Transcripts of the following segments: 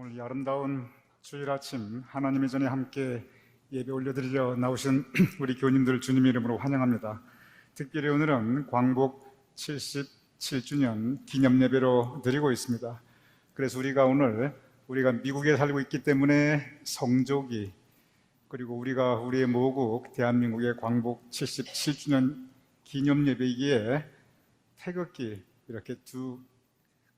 오늘 이 아름다운 주일 아침 하나님의 전에 함께 예배 올려드리려 나오신 우리 교우님들 주님 이름으로 환영합니다. 특별히 오늘은 광복 77주년 기념 예배로 드리고 있습니다. 그래서 우리가 미국에 살고 있기 때문에 성조기, 그리고 우리의 모국 대한민국의 광복 77주년 기념 예배이기에 태극기, 이렇게 두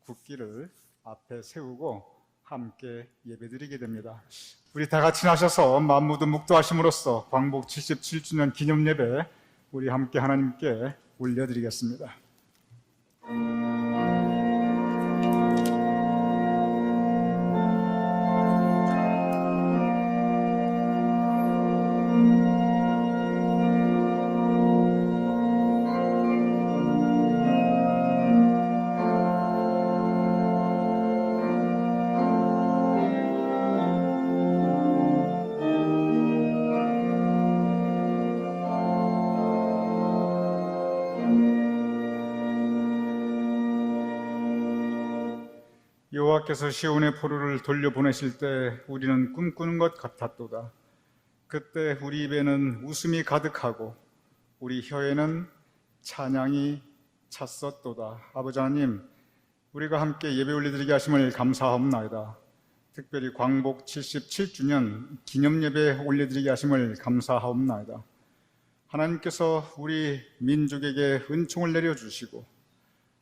국기를 앞에 세우고 함께 예배드리게 됩니다. 우리 다 같이 나셔서 만무도 묵도하심으로써 광복 77주년 기념 예배 우리 함께 하나님께 올려드리겠습니다. 여호와께서 시온의 포로를 돌려보내실 때 우리는 꿈꾸는 것 같았도다. 그때 우리 입에는 웃음이 가득하고 우리 혀에는 찬양이 찼었도다. 아버지 하나님, 우리가 함께 예배 올려드리게 하심을 감사하옵나이다. 특별히 광복 77주년 기념 예배 올려드리게 하심을 감사하옵나이다. 하나님께서 우리 민족에게 은총을 내려주시고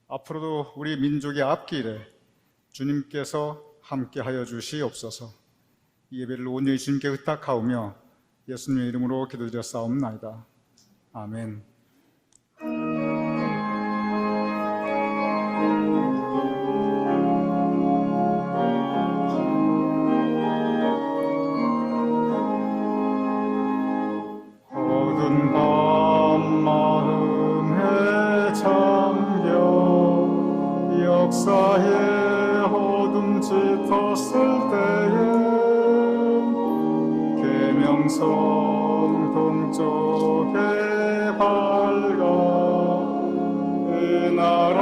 앞으로도 우리 민족의 앞길에 주님께서 함께하여 주시옵소서. 이 예배를 온전히 주님께 의탁하오며 예수님의 이름으로 기도드렸사옵나이다. 아멘. 어두운 밤 마음에 잠겨 역사에 짙었을 때에 계명성 동쪽에 밝아 이 나라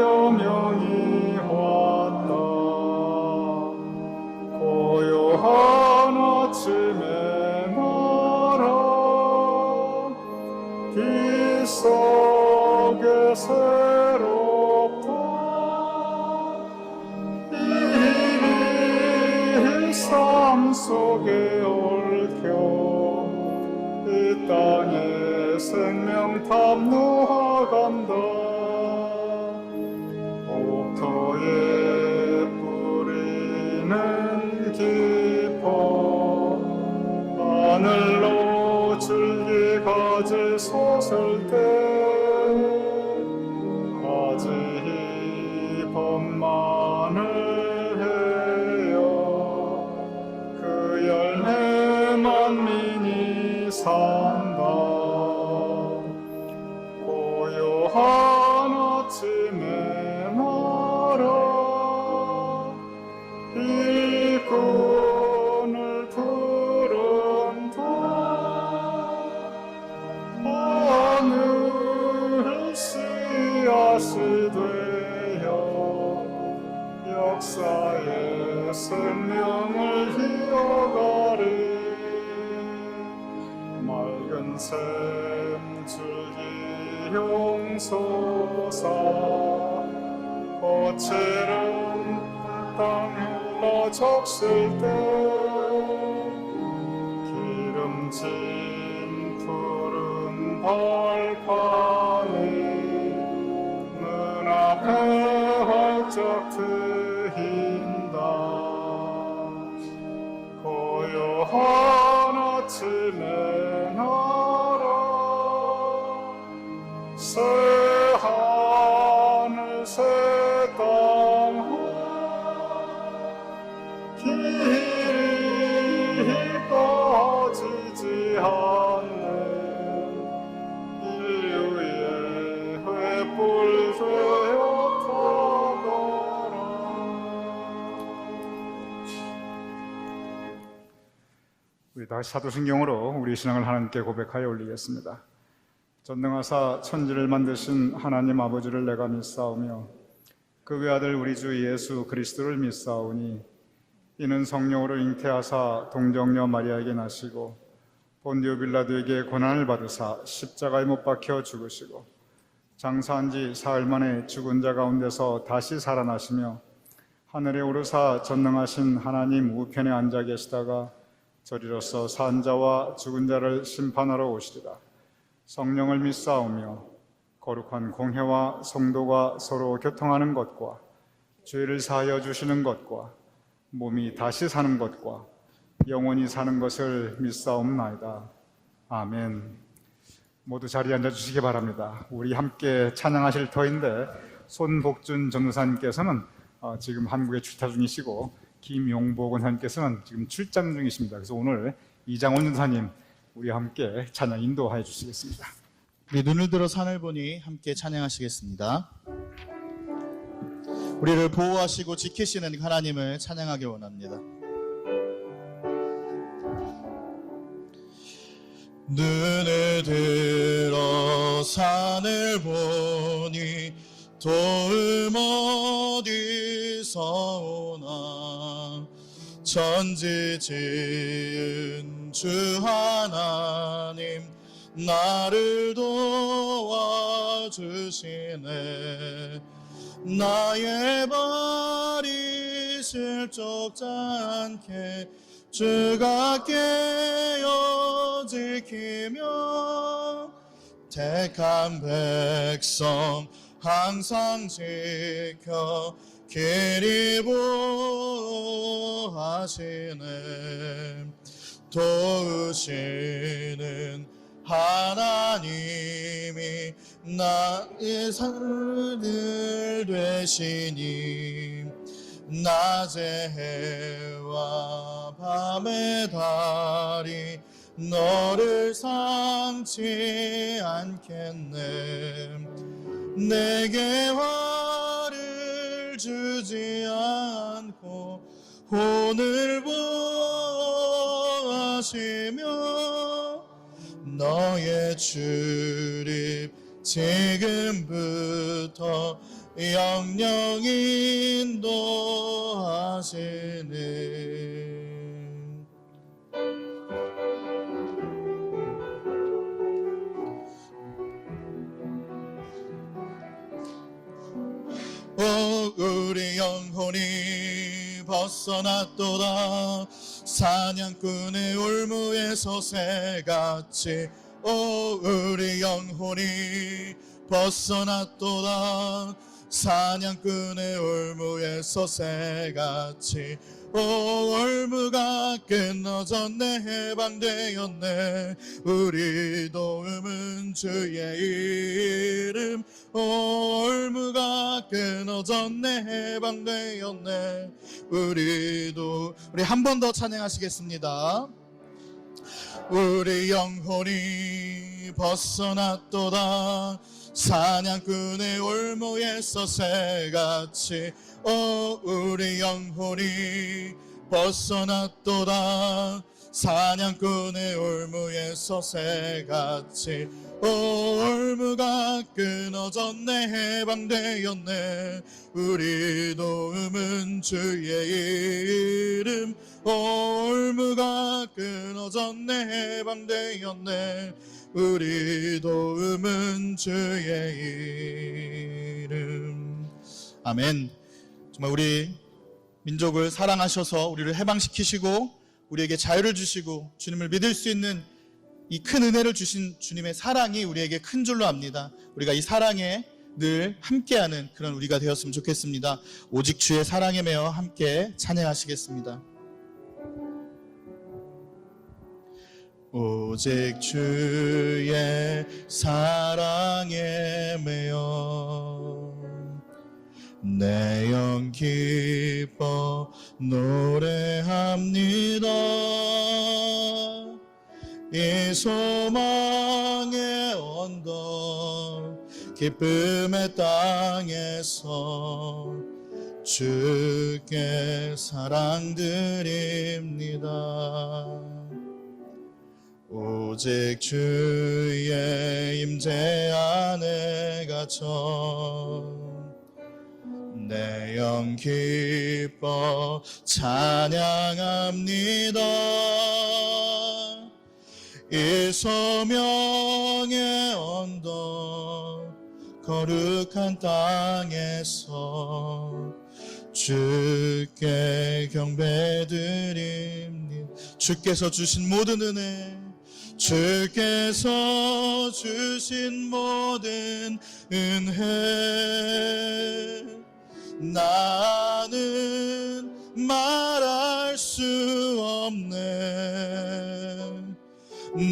여명이 왔다. 고요한 아침에 나라 빛 속에 새롭다. 삶 속에 얽혀 이 땅에 생명 탐로하간다. 옥토에 뿌리는 깊어 하늘로 줄기 가지 솟을 때 가지 번만을 만민이 산다. 고요한 아침에 나라 일꾼을 부른다. 하늘 씨앗이 되어 역사의 생명을 이어가리. 맑은 샘줄기 용솟아 거칠은 땅 흘러 적실 때 기름진 푸른 벌판이 눈앞에 활짝 트인다. 고요한 아침에 나라 새 하늘 새 땅 길이 꺼지지 않는 인류의 횃불 되어 타거라. 우리 다시 사도신경으로 우리 신앙을 하나님께 고백하여 올리겠습니다. 전능하사 천지를 만드신 하나님 아버지를 내가 믿사오며 그 외아들 우리 주 예수 그리스도를 믿사오니 이는 성령으로 잉태하사 동정녀 마리아에게 나시고 본디오 빌라도에게 고난을 받으사 십자가에 못 박혀 죽으시고 장사한 지 사흘 만에 죽은 자 가운데서 다시 살아나시며 하늘에 오르사 전능하신 하나님 우편에 앉아 계시다가 저리로서 산 자와 죽은 자를 심판하러 오시리라. 성령을 믿사오며 거룩한 공회와 성도가 서로 교통하는 것과 죄를 사하여 주시는 것과 몸이 다시 사는 것과 영원히 사는 것을 믿사옵나이다. 아멘. 모두 자리에 앉아주시기 바랍니다. 우리 함께 찬양하실 터인데 손복준 전도사님께서는 지금 한국에 출타 중이시고 김용복 원사님께서는 지금 출장 중이십니다. 그래서 오늘 이장원 전사님 우리 함께 찬양 인도하여 주시겠습니다. 우리 눈을 들어 산을 보니 함께 찬양하시겠습니다. 우리를 보호하시고 지키시는 하나님을 찬양하기 원합니다. 눈을 들어 산을 보니 도움 어디서 오나 천지 지은 주 하나님 나를 도와주시네. 나의 발이 실족지 않게 주가 깨어 지키며 택한 백성 항상 지켜 길이 보호하시네. 도우시는 하나님이 나의 산을 되시니 낮의 해와 밤의 달이 너를 상치 않겠네. 내게 화를 주지 않고 혼을 보하시며 너의 출입 지금부터 영영 인도하시네. 우리 영혼이 벗어났도다. 사냥꾼의 올무에서 새같이 우리 영혼이 벗어났도다. 사냥꾼의 올무에서 새같이 올무가 끊어졌네. 해방되었네. 우리 도움은 주의 이름. 올무가 끊어졌네. 해방되었네. 우리 한 번 더 찬양하시겠습니다. 우리 영혼이 벗어났도다. 사냥꾼의 올무에서 새같이 우리 영혼이 벗어났도다. 사냥꾼의 올무에서 새같이 올무가 끊어졌네. 해방되었네. 우리 도움은 주의 이름. 올무가 끊어졌네. 해방되었네. 우리 도움은 주의 이름. 아멘. 정말 우리 민족을 사랑하셔서 우리를 해방시키시고 우리에게 자유를 주시고 주님을 믿을 수 있는 이 큰 은혜를 주신 주님의 사랑이 우리에게 큰 줄로 압니다. 우리가 이 사랑에 늘 함께하는 그런 우리가 되었으면 좋겠습니다. 오직 주의 사랑에 매여 함께 찬양하시겠습니다. 오직 주의 사랑에 매여 내 영 기뻐 노래합니다. 이 소망의 언덕 기쁨의 땅에서 주께 사랑 드립니다. 오직 주의 임재 안에 갇혀 내 내 영 기뻐 찬양합니다. 이 소명의 언덕 거룩한 땅에서 주께 경배드립니다. 주께서 주신 모든 은혜, 주께서 주신 모든 은혜, 나는 말할 수 없네.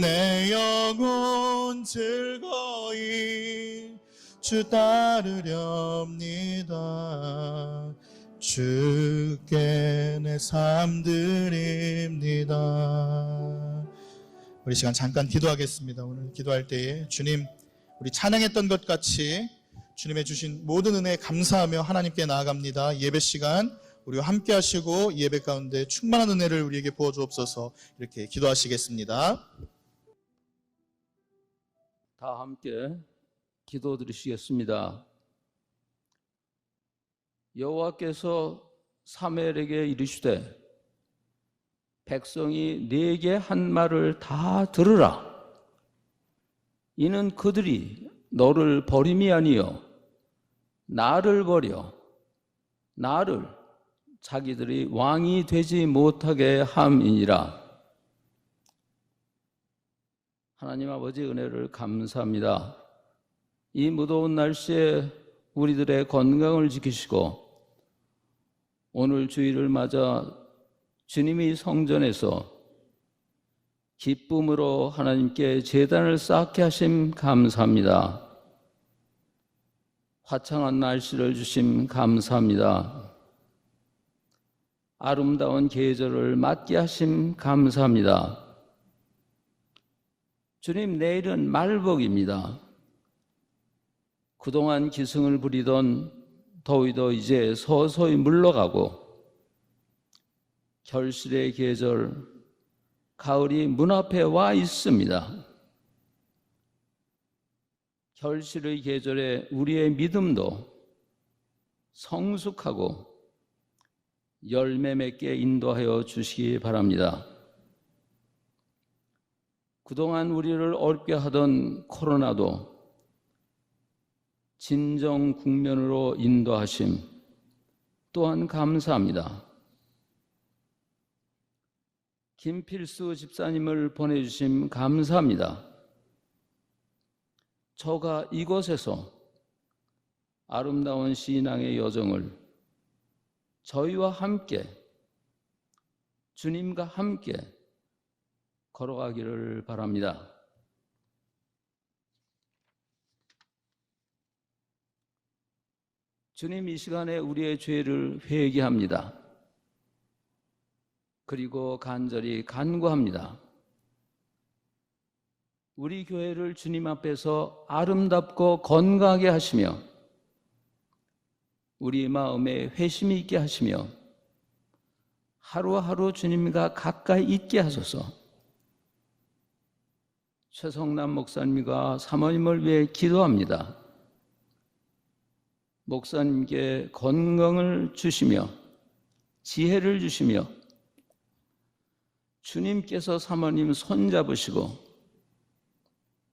내 영혼 즐거이 주 따르렵니다. 주께 내 삶 드립니다. 우리 시간 잠깐 기도하겠습니다. 오늘 기도할 때에 주님, 우리 찬양했던 것 같이 주님의 주신 모든 은혜에 감사하며 하나님께 나아갑니다. 예배 시간 우리와 함께 하시고 예배 가운데 충만한 은혜를 우리에게 부어주옵소서. 이렇게 기도하시겠습니다. 다 함께 기도드리시겠습니다. 여호와께서 사무엘에게 이르시되 백성이 네게 한 말을 다 들으라. 이는 그들이 너를 버림이 아니요 나를 버려 나를 자기들이 왕이 되지 못하게 함이니라. 하나님 아버지 은혜를 감사합니다. 이 무더운 날씨에 우리들의 건강을 지키시고 오늘 주일을 맞아 주님이 성전에서 기쁨으로 하나님께 제단을 쌓게 하심 감사합니다. 화창한 날씨를 주심 감사합니다. 아름다운 계절을 맞게 하심 감사합니다. 주님, 내일은 말복입니다. 그동안 기승을 부리던 더위도 이제 서서히 물러가고 결실의 계절, 가을이 문 앞에 와 있습니다. 결실의 계절에 우리의 믿음도 성숙하고 열매 맺게 인도하여 주시기 바랍니다. 그동안 우리를 어렵게 하던 코로나도 진정 국면으로 인도하심 또한 감사합니다. 김필수 집사님을 보내주심 감사합니다. 저가 이곳에서 아름다운 신앙의 여정을 저희와 함께, 주님과 함께 걸어가기를 바랍니다. 주님, 이 시간에 우리의 죄를 회개합니다. 그리고 간절히 간구합니다. 우리 교회를 주님 앞에서 아름답고 건강하게 하시며 우리 마음에 회심이 있게 하시며 하루하루 주님과 가까이 있게 하소서. 최성남 목사님과 사모님을 위해 기도합니다. 목사님께 건강을 주시며 지혜를 주시며 주님께서 사모님 손잡으시고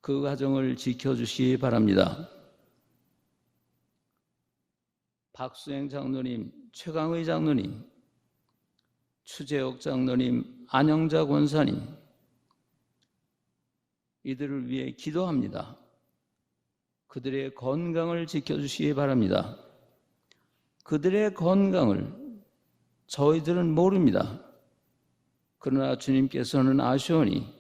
그 가정을 지켜주시기 바랍니다. 박수행 장로님, 최강의 장로님, 추재옥 장로님, 안영자 권사님, 이들을 위해 기도합니다. 그들의 건강을 지켜주시기 바랍니다. 그들의 건강을 저희들은 모릅니다. 그러나 주님께서는 아시오니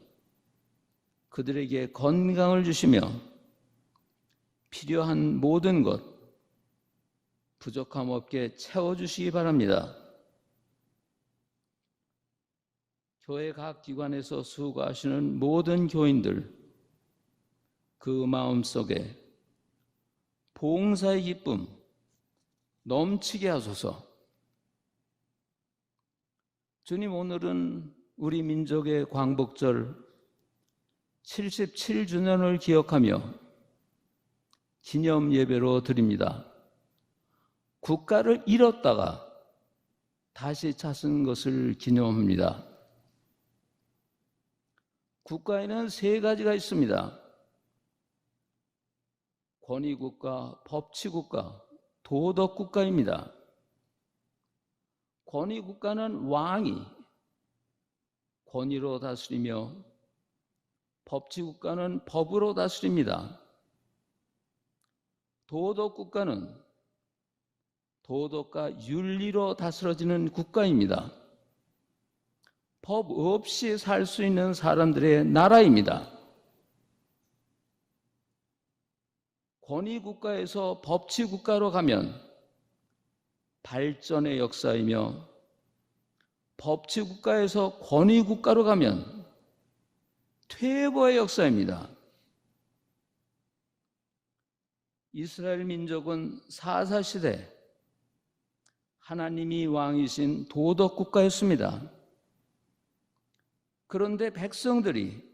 그들에게 건강을 주시며 필요한 모든 것 부족함 없게 채워주시기 바랍니다. 교회 각 기관에서 수고하시는 모든 교인들, 그 마음속에 봉사의 기쁨 넘치게 하소서. 주님, 오늘은 우리 민족의 광복절 77주년을 기억하며 기념 예배로 드립니다. 국가를 잃었다가 다시 찾은 것을 기념합니다. 국가에는 세 가지가 있습니다. 권위국가, 법치국가, 도덕국가입니다. 권위국가는 왕이 권위로 다스리며 법치국가는 법으로 다스립니다. 도덕국가는 도덕과 윤리로 다스려지는 국가입니다. 법 없이 살 수 있는 사람들의 나라입니다. 권위국가에서 법치국가로 가면 발전의 역사이며 법치국가에서 권위국가로 가면 퇴보의 역사입니다. 이스라엘 민족은 사사시대 하나님이 왕이신 도덕국가였습니다. 그런데 백성들이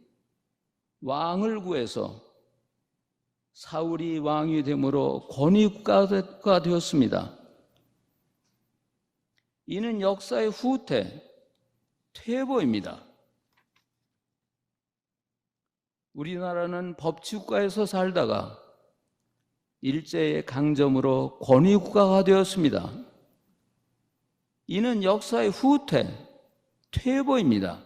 왕을 구해서 사울이 왕이 되므로 권위국가가 되었습니다. 이는 역사의 후퇴, 퇴보입니다. 우리나라는 법치국가에서 살다가 일제의 강점으로 권위국가가 되었습니다. 이는 역사의 후퇴, 퇴보입니다.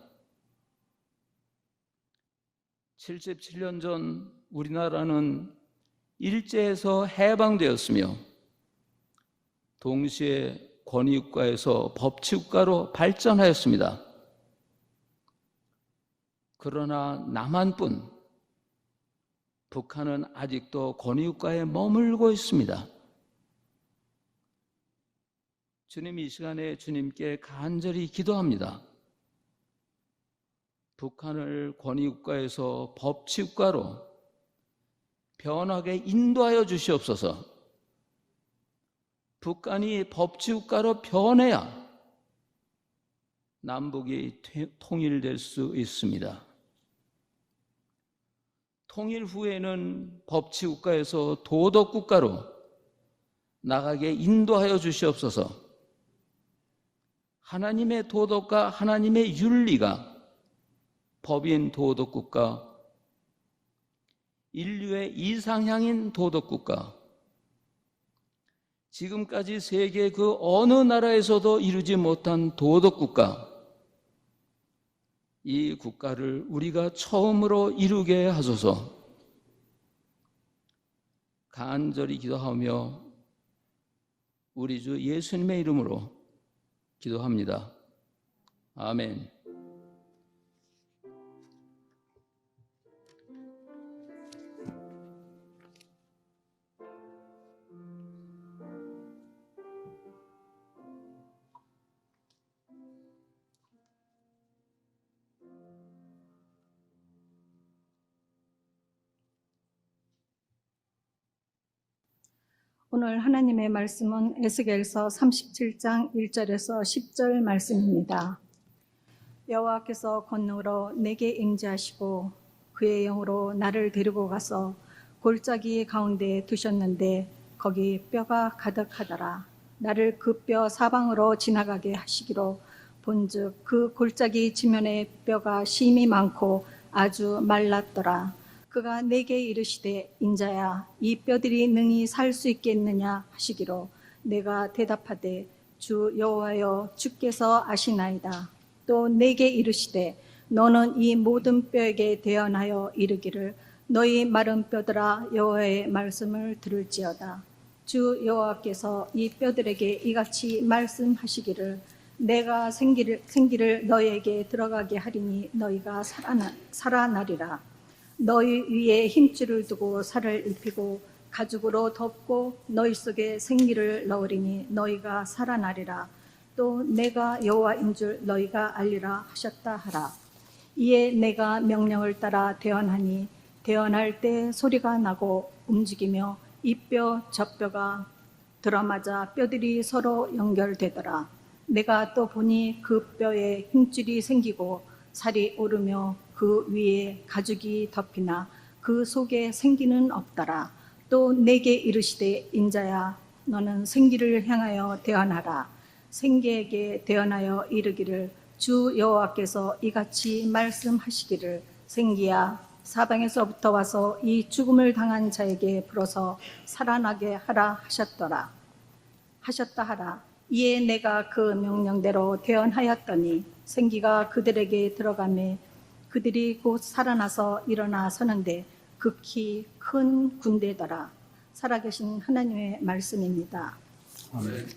77년 전 우리나라는 일제에서 해방되었으며 동시에 권위국가에서 법치국가로 발전하였습니다. 그러나 남한뿐 북한은 아직도 권위국가에 머물고 있습니다. 주님, 이 시간에 주님께 간절히 기도합니다. 북한을 권위국가에서 법치국가로 변하게 인도하여 주시옵소서. 북한이 법치국가로 변해야 남북이 통일될 수 있습니다. 통일 후에는 법치국가에서 도덕국가로 나가게 인도하여 주시옵소서. 하나님의 도덕과 하나님의 윤리가 법인 도덕국가, 인류의 이상향인 도덕국가, 지금까지 세계 그 어느 나라에서도 이루지 못한 도덕국가, 이 국가를 우리가 처음으로 이루게 하소서. 간절히 기도하며 우리 주 예수님의 이름으로 기도합니다. 아멘. 오늘 하나님의 말씀은 에스겔서 37장 1절에서 10절 말씀입니다. 여호와께서 권능으로 내게 임재하시고 그의 영으로 나를 데리고 가서 골짜기 가운데 두셨는데 거기 뼈가 가득하더라. 나를 그 뼈 사방으로 지나가게 하시기로 본즉 그 골짜기 지면에 뼈가 심이 많고 아주 말랐더라. 그가 내게 이르시되 인자야 이 뼈들이 능히 살 수 있겠느냐 하시기로 내가 대답하되 주 여호와여 주께서 아시나이다. 또 내게 이르시되 너는 이 모든 뼈에게 대언하여 이르기를 너희 마른 뼈들아 여호와의 말씀을 들을지어다. 주 여호와께서 이 뼈들에게 이같이 말씀하시기를 내가 생기를 너희에게 들어가게 하리니 너희가 살아나리라. 너희 위에 힘줄을 두고 살을 입히고 가죽으로 덮고 너희 속에 생기를 넣으리니 너희가 살아나리라. 또 내가 여호와인 줄 너희가 알리라 하셨다 하라. 이에 내가 명령을 따라 대언하니 대언할 때 소리가 나고 움직이며 이 뼈 저 뼈가 들어맞아 뼈들이 서로 연결되더라. 내가 또 보니 그 뼈에 힘줄이 생기고 살이 오르며 그 위에 가죽이 덮이나 그 속에 생기는 없더라. 또 내게 이르시되 인자야 너는 생기를 향하여 대언하라. 생기에게 대언하여 이르기를 주 여호와께서 이같이 말씀하시기를 생기야 사방에서부터 와서 이 죽음을 당한 자에게 불어서 살아나게 하라 하셨다 하라. 이에 내가 그 명령대로 대언하였더니 생기가 그들에게 들어가매 그들이 곧 살아나서 일어나 서는데 극히 큰 군대더라. 살아계신 하나님의 말씀입니다. 아멘.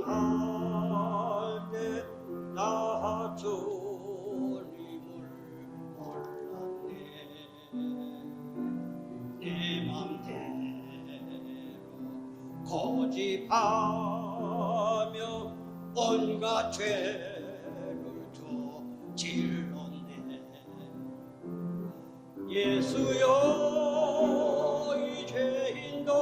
방황할 때 나 주님을 몰랐네. 내 맘대로 고집하며 온갖 죄를 저질렀네. 예수여 이 죄인도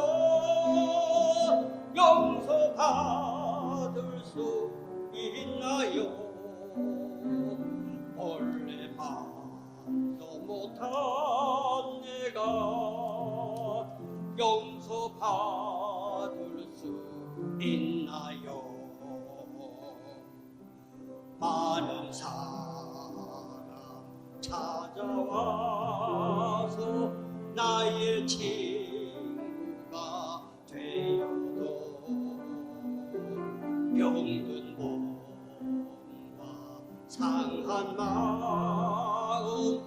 용서받을 수 있나요? 원래 말도 못한 내가 용서받을 수 있나요? 많은 사람 찾아와서 나의 친구가 되어도 병든 몸과 상한 마음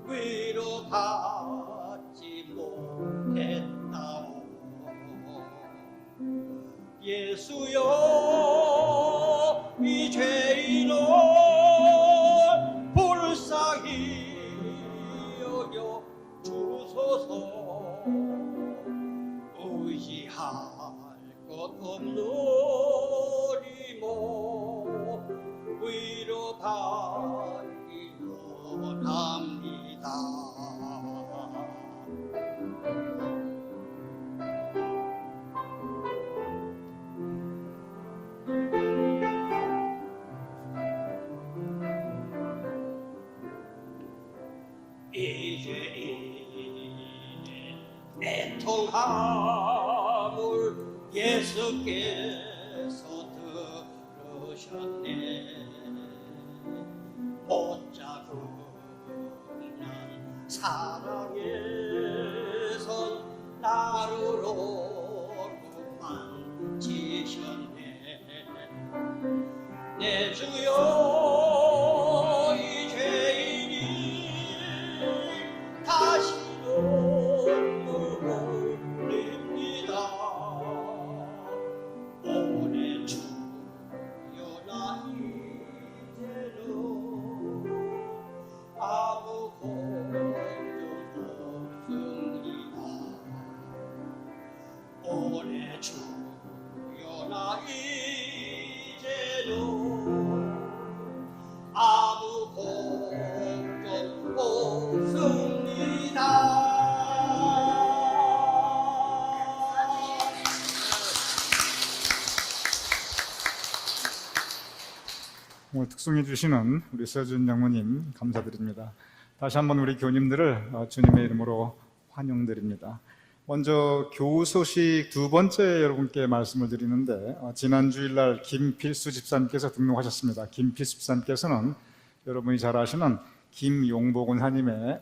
위로받지 못했다오. 예수여 이 죄인을 불쌍히 여겨 주소서. 의지할 것 없노니 뭐 위로받기 원합니다. 이제 애통함을 예수께서 들으셨네. 못자국 난 사랑에선 나루로만 지셨네. 내 주여 이 죄인이 다시 눈물 흘립니다. 오늘 주여 나 이제는 아무 걱정 없습니다. 오늘 주여 나 이제는 아무 걱정 없습니다. 오늘 특송해 주시는 우리 서준 장모님 감사드립니다. 다시 한번 우리 교우님들을 주님의 이름으로 환영드립니다. 먼저 교우 소식 두 번째 여러분께 말씀을 드리는데 지난 주일날 김필수 집사님께서 등록하셨습니다. 김필수 집사님께서는 여러분이 잘 아시는 김용복 원사님의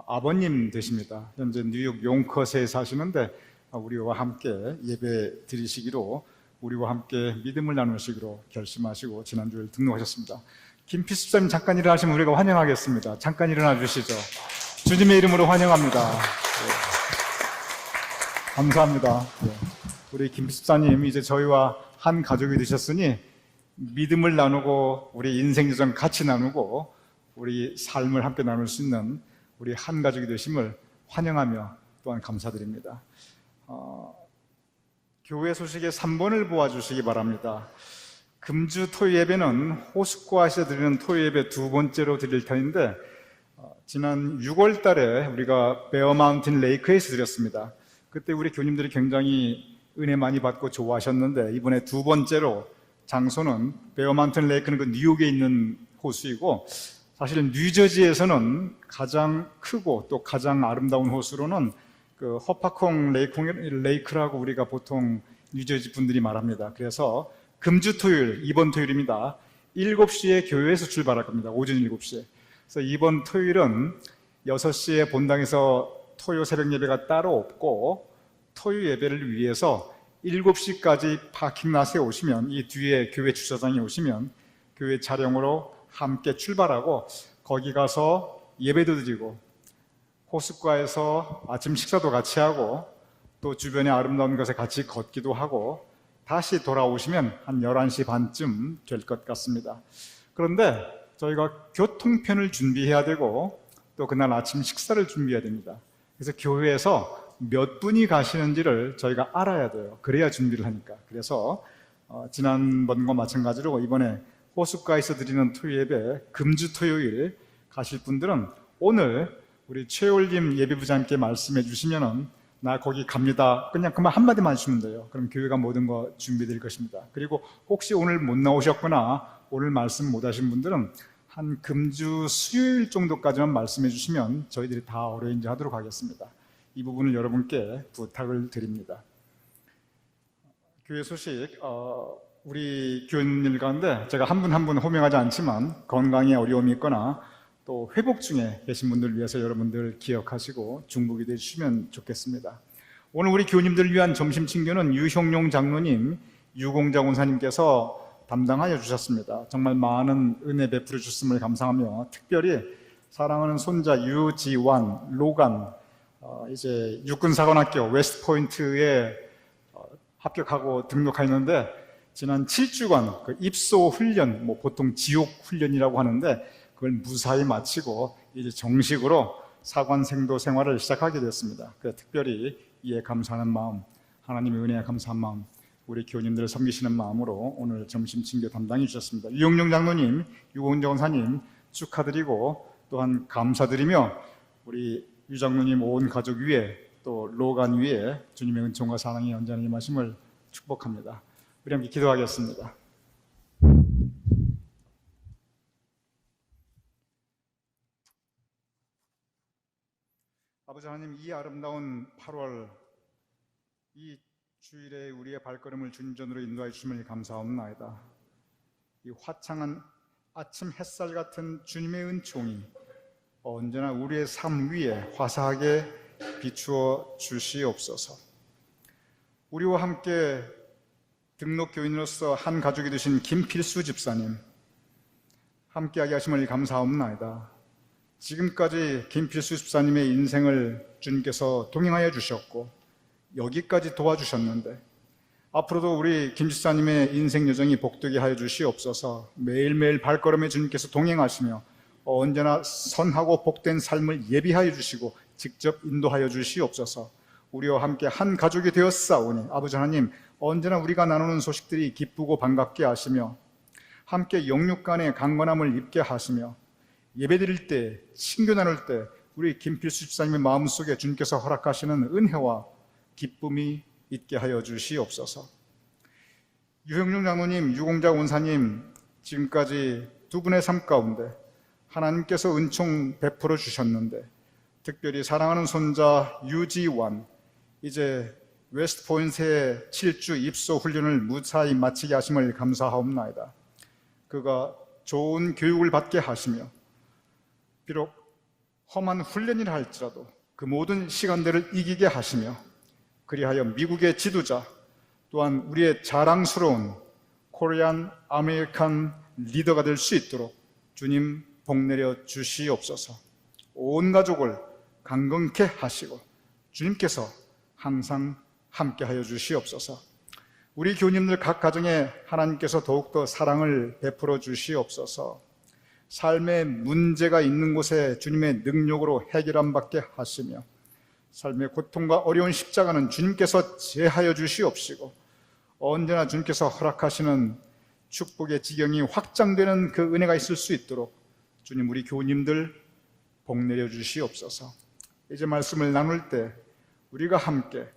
아버님 되십니다. 현재 뉴욕 용컷에 사시는데 우리와 함께 예배 드리시기로 우리와 함께 믿음을 나누시기로 결심하시고 지난주에 등록하셨습니다. 김필수 집사님 잠깐 일어나시면 우리가 환영하겠습니다. 잠깐 일어나 주시죠. 주님의 이름으로 환영합니다. 네. 감사합니다. 네. 우리 김필수 집사님 이제 저희와 한 가족이 되셨으니 믿음을 나누고 우리 인생 여정 같이 나누고 우리 삶을 함께 나눌 수 있는 우리 한 가족이 되심을 환영하며 또한 감사드립니다. 교회 소식의 3번을 보아주시기 바랍니다. 금주 토요 예배는 호숫가에서 드리는 토요 예배 두 번째로 드릴 터인데 지난 6월 달에 우리가 베어 마운틴 레이크에서 드렸습니다. 그때 우리 교님들이 굉장히 은혜 많이 받고 좋아하셨는데 이번에 두 번째로 장소는 베어 마운틴 레이크는 그 뉴욕에 있는 호수이고 사실은 뉴저지에서는 가장 크고 또 가장 아름다운 호수로는 그 허파콩 레이크라고 우리가 보통 뉴저지 분들이 말합니다. 그래서 금주 토요일, 이번 토요일입니다. 7시에 교회에서 출발할 겁니다. 오전 7시에. 그래서 이번 토요일은 6시에 본당에서 토요 새벽 예배가 따로 없고 토요 예배를 위해서 7시까지 파킹랏에 오시면 이 뒤에 교회 주차장에 오시면 교회 차량으로 함께 출발하고 거기 가서 예배도 드리고 호숫가에서 아침 식사도 같이 하고 또 주변의 아름다운 것에 같이 걷기도 하고 다시 돌아오시면 한 11시 반쯤 될 것 같습니다. 그런데 저희가 교통편을 준비해야 되고 또 그날 아침 식사를 준비해야 됩니다. 그래서 교회에서 몇 분이 가시는지를 저희가 알아야 돼요. 그래야 준비를 하니까. 그래서 지난번과 마찬가지로 이번에 호숫가에서 드리는 토요 예배 금주 토요일 가실 분들은 오늘 우리 최올림 예배부장님께 말씀해 주시면은 나 거기 갑니다. 그냥 그만 한마디만 해주시면 돼요. 그럼 교회가 모든 거 준비될 것입니다. 그리고 혹시 오늘 못 나오셨거나 오늘 말씀 못 하신 분들은 한 금주 수요일 정도까지만 말씀해 주시면 저희들이 다 어레인지 하도록 하겠습니다. 이 부분을 여러분께 부탁을 드립니다. 교회 소식, 우리 교인들 가운데 제가 한 분 한 분 호명하지 않지만 건강에 어려움이 있거나 또 회복 중에 계신 분들을 위해서 여러분들 기억하시고 중보기도해 주시면 좋겠습니다. 오늘 우리 교우님들을 위한 점심 친교는 유형룡 장로님, 유공자 원사님께서 담당하여 주셨습니다. 정말 많은 은혜 베풀어 주셨음을 감사하며 특별히 사랑하는 손자 유지완, 로간, 이제 육군사관학교 웨스트포인트에 합격하고 등록하였는데 지난 7주간 그 입소 훈련, 보통 지옥 훈련이라고 하는데 그걸 무사히 마치고 이제 정식으로 사관생도 생활을 시작하게 됐습니다. 그래서 특별히 이에 감사하는 마음, 하나님의 은혜에 감사한 마음, 우리 교우님들을 섬기시는 마음으로 오늘 점심 친교 담당해 주셨습니다. 유영룡 장로님, 유공정 원사님 축하드리고 또한 감사드리며 우리 유 장로님 온 가족 위에 또 로간 위에 주님의 은총과 사랑이 언제나 임하심을 축복합니다. 우리 함께 기도하겠습니다. 아버지 하나님, 이 아름다운 8월 이 주일에 우리의 발걸음을 주님 전으로 인도해 주심을 감사합나이다. 이 화창한 아침 햇살 같은 주님의 은총이 언제나 우리의 삶 위에 화사하게 비추어 주시옵소서. 우리와 함께 등록교인으로서 한 가족이 되신 김필수 집사님 함께하게 하심을 감사합나이다. 지금까지 김필수 집사님의 인생을 주님께서 동행하여 주셨고 여기까지 도와주셨는데 앞으로도 우리 김 집사님의 인생 여정이 복되게 하여 주시옵소서. 매일매일 발걸음에 주님께서 동행하시며 언제나 선하고 복된 삶을 예비하여 주시고 직접 인도하여 주시옵소서. 우리와 함께 한 가족이 되었사오니 아버지 하나님, 언제나 우리가 나누는 소식들이 기쁘고 반갑게 하시며 함께 영육 간의 강건함을 입게 하시며 예배드릴 때, 친교 나눌 때 우리 김필수 집사님의 마음속에 주님께서 허락하시는 은혜와 기쁨이 있게 하여 주시옵소서. 유형룡 장로님, 유공자 원사님 지금까지 두 분의 삶 가운데 하나님께서 은총 베풀어 주셨는데 특별히 사랑하는 손자 유지완 이제 웨스트포인트의 7주 입소 훈련을 무사히 마치게 하심을 감사하옵나이다. 그가 좋은 교육을 받게 하시며 비록 험한 훈련이라 할지라도 그 모든 시간들을 이기게 하시며 그리하여 미국의 지도자 또한 우리의 자랑스러운 코리안 아메리칸 리더가 될 수 있도록 주님 복내려 주시옵소서. 온 가족을 강건케 하시고 주님께서 항상 함께하여 주시옵소서. 우리 교우님들 각 가정에 하나님께서 더욱더 사랑을 베풀어 주시옵소서. 삶의 문제가 있는 곳에 주님의 능력으로 해결함 받게 하시며 삶의 고통과 어려운 십자가는 주님께서 제하여 주시옵시고 언제나 주님께서 허락하시는 축복의 지경이 확장되는 그 은혜가 있을 수 있도록 주님 우리 교우님들 복 내려 주시옵소서. 이제 말씀을 나눌 때 우리가 함께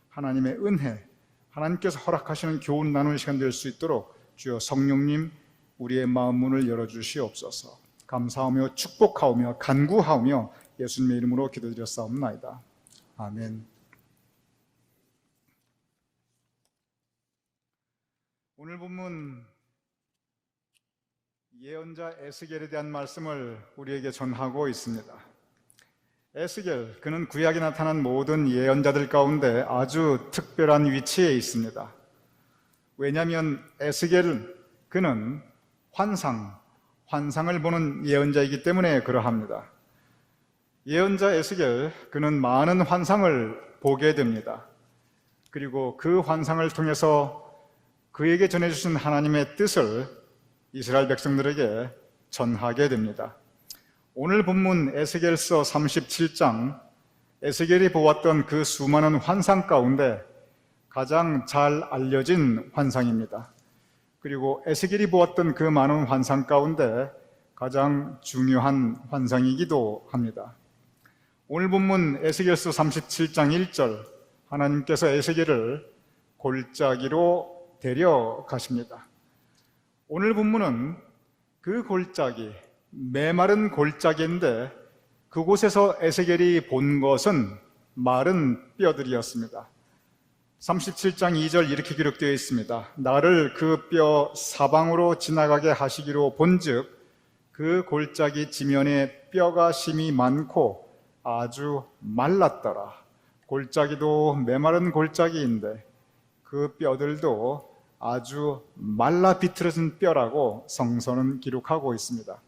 하나님의 은혜, 하나님께서 허락하시는 교훈 나누는 시간 될 수 있도록 주여 성령님 우리의 마음 문을 열어주시옵소서. 감사하며 축복하오며 간구하오며 예수님의 이름으로 기도드렸사옵나이다. 아멘. 오늘 본문 예언자 에스겔에 대한 말씀을 우리에게 전하고 있습니다. 에스겔, 그는 구약에 나타난 모든 예언자들 가운데 아주 특별한 위치에 있습니다. 왜냐하면 에스겔은 그는 환상을 보는 예언자이기 때문에 그러합니다. 예언자 에스겔, 그는 많은 환상을 보게 됩니다. 그리고 그 환상을 통해서 그에게 전해주신 하나님의 뜻을 이스라엘 백성들에게 전하게 됩니다. 오늘 본문 에스겔서 37장, 에스겔이 보았던 그 수많은 환상 가운데 가장 잘 알려진 환상입니다. 그리고 에스겔이 보았던 그 많은 환상 가운데 가장 중요한 환상이기도 합니다. 오늘 본문 에스겔서 37장 1절, 하나님께서 에스겔을 골짜기로 데려가십니다. 오늘 본문은 그 골짜기, 메마른 골짜기인데 그곳에서 에스겔이 본 것은 마른 뼈들이었습니다. 37장 2절 이렇게 기록되어 있습니다. 나를 그 뼈 사방으로 지나가게 하시기로 본즉 그 골짜기 지면에 뼈가 심이 많고 아주 말랐더라. 골짜기도 메마른 골짜기인데 그 뼈들도 아주 말라 비틀어진 뼈라고 성서는 기록하고 있습니다.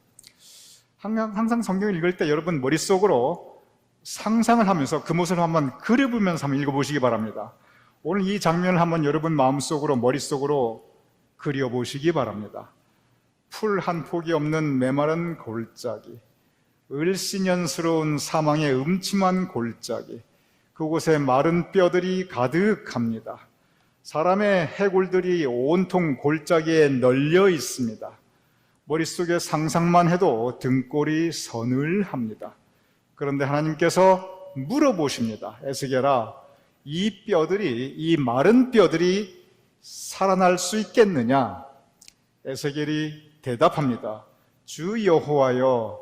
항상 성경을 읽을 때 여러분 머릿속으로 상상을 하면서 그 모습을 한번 그려보면서 한번 읽어보시기 바랍니다. 오늘 이 장면을 한번 여러분 마음속으로 머릿속으로 그려보시기 바랍니다. 풀 한 폭이 없는 메마른 골짜기, 을씨년스러운 사망의 음침한 골짜기, 그곳에 마른 뼈들이 가득합니다. 사람의 해골들이 온통 골짜기에 널려 있습니다. 머릿속에 상상만 해도 등골이 서늘합니다. 그런데 하나님께서 물어보십니다. 에스겔아, 이 마른 뼈들이 살아날 수 있겠느냐? 에스겔이 대답합니다. 주 여호와여,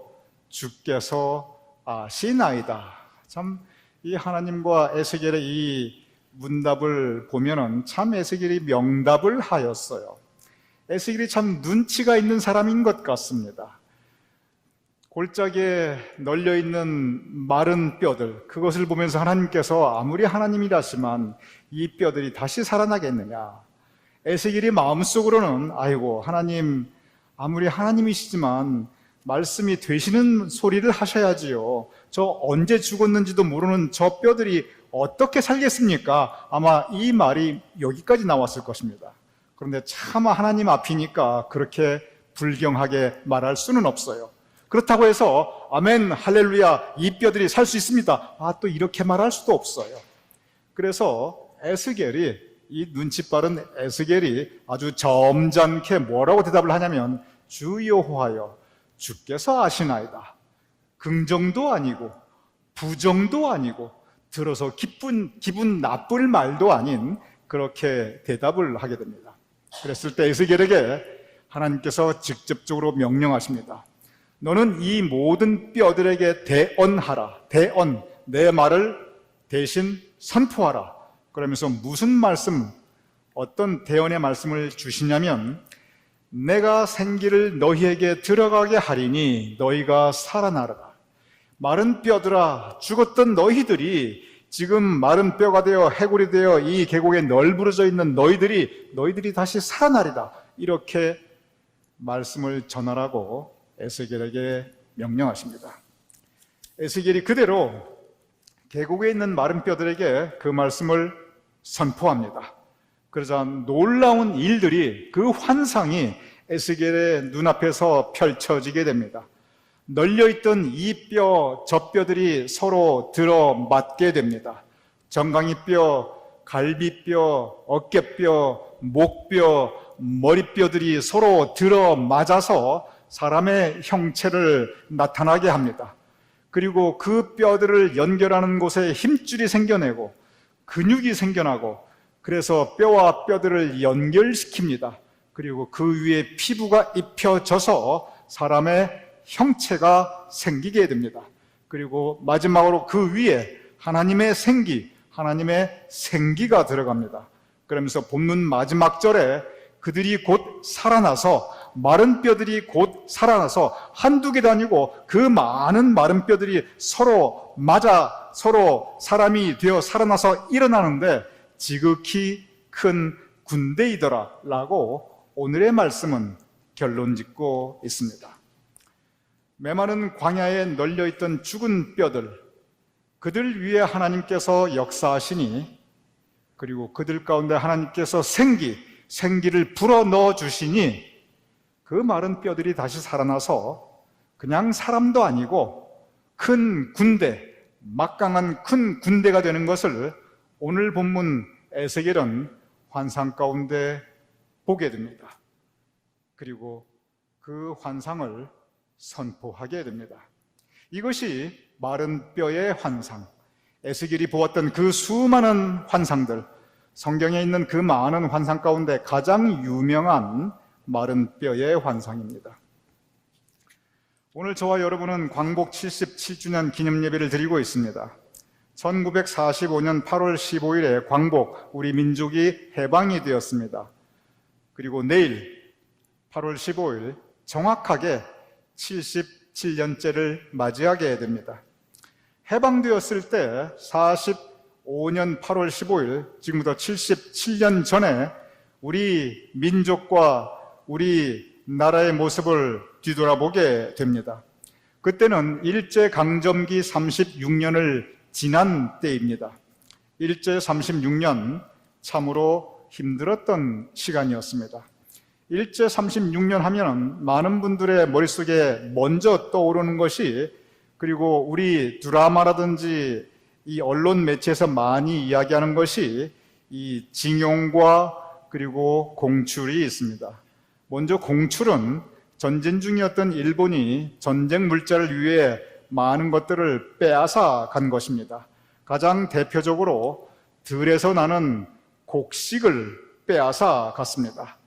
주께서 아시나이다. 참, 이 하나님과 에스겔의 이 문답을 보면은 참 에스겔이 명답을 하였어요. 에스겔이 참 눈치가 있는 사람인 것 같습니다. 골짜기에 널려있는 마른 뼈들, 그것을 보면서 하나님께서 아무리 하나님이라지만 이 뼈들이 다시 살아나겠느냐. 에스겔이 마음속으로는 아이고 하나님, 아무리 하나님이시지만 말씀이 되시는 소리를 하셔야지요. 저 언제 죽었는지도 모르는 저 뼈들이 어떻게 살겠습니까? 아마 이 말이 여기까지 나왔을 것입니다. 그런데 차마 하나님 앞이니까 그렇게 불경하게 말할 수는 없어요. 그렇다고 해서 아멘 할렐루야 이 뼈들이 살 수 있습니다. 또 이렇게 말할 수도 없어요. 그래서 에스겔이, 이 눈치 빠른 에스겔이 아주 점잖게 뭐라고 대답을 하냐면 주 여호와여, 주께서 아시나이다. 긍정도 아니고 부정도 아니고 들어서 기분 나쁠 말도 아닌 그렇게 대답을 하게 됩니다. 그랬을 때 에스겔에게 하나님께서 직접적으로 명령하십니다. 너는 이 모든 뼈들에게 대언하라. 대언, 내 말을 대신 선포하라. 그러면서 무슨 말씀, 어떤 대언의 말씀을 주시냐면 내가 생기를 너희에게 들어가게 하리니 너희가 살아나라. 마른 뼈들아, 죽었던 너희들이 지금 마른 뼈가 되어 해골이 되어 이 계곡에 널브러져 있는 너희들이 다시 살아나리다. 이렇게 말씀을 전하라고 에스겔에게 명령하십니다. 에스겔이 그대로 계곡에 있는 마른 뼈들에게 그 말씀을 선포합니다. 그러자 놀라운 일들이, 그 환상이 에스겔의 눈앞에서 펼쳐지게 됩니다. 널려있던 이 뼈, 저 뼈들이 서로 들어맞게 됩니다. 정강이뼈, 갈비뼈, 어깨뼈, 목뼈, 머리뼈들이 서로 들어 맞아서 사람의 형체를 나타나게 합니다. 그리고 그 뼈들을 연결하는 곳에 힘줄이 생겨내고 근육이 생겨나고, 그래서 뼈와 뼈들을 연결시킵니다. 그리고 그 위에 피부가 입혀져서 사람의 형체가 생기게 됩니다. 그리고 마지막으로 그 위에 하나님의 생기가 들어갑니다. 그러면서 본문 마지막 절에 그들이 곧 살아나서, 마른 뼈들이 곧 살아나서 한두 개도 아니고 그 많은 마른 뼈들이 서로 맞아 서로 사람이 되어 살아나서 일어나는데 지극히 큰 군대이더라 라고 오늘의 말씀은 결론 짓고 있습니다. 메마른 광야에 널려있던 죽은 뼈들, 그들 위에 하나님께서 역사하시니, 그리고 그들 가운데 하나님께서 생기를 불어넣어 주시니 그 마른 뼈들이 다시 살아나서 그냥 사람도 아니고 큰 군대, 막강한 큰 군대가 되는 것을 오늘 본문 에스겔은 환상 가운데 보게 됩니다. 그리고 그 환상을 선포하게 됩니다. 이것이 마른 뼈의 환상, 에스겔이 보았던 그 수많은 환상들, 성경에 있는 그 많은 환상 가운데 가장 유명한 마른 뼈의 환상입니다. 오늘 저와 여러분은 광복 77주년 기념 예배를 드리고 있습니다. 1945년 8월 15일에 광복, 우리 민족이 해방이 되었습니다. 그리고 내일 8월 15일 정확하게 77년째를 맞이하게 됩니다. 해방되었을 때 45년 8월 15일, 지금부터 77년 전에 우리 민족과 우리 나라의 모습을 뒤돌아보게 됩니다. 그때는 일제강점기 36년을 지난 때입니다. 일제 36년 참으로 힘들었던 시간이었습니다. 일제 36년 하면 많은 분들의 머릿속에 먼저 떠오르는 것이, 그리고 우리 드라마라든지 이 언론 매체에서 많이 이야기하는 것이 이 징용과 그리고 공출이 있습니다. 먼저 공출은 전쟁 중이었던 일본이 전쟁 물자를 위해 많은 것들을 빼앗아 간 것입니다. 가장 대표적으로 들에서 나는 곡식을 빼앗아 갔습니다.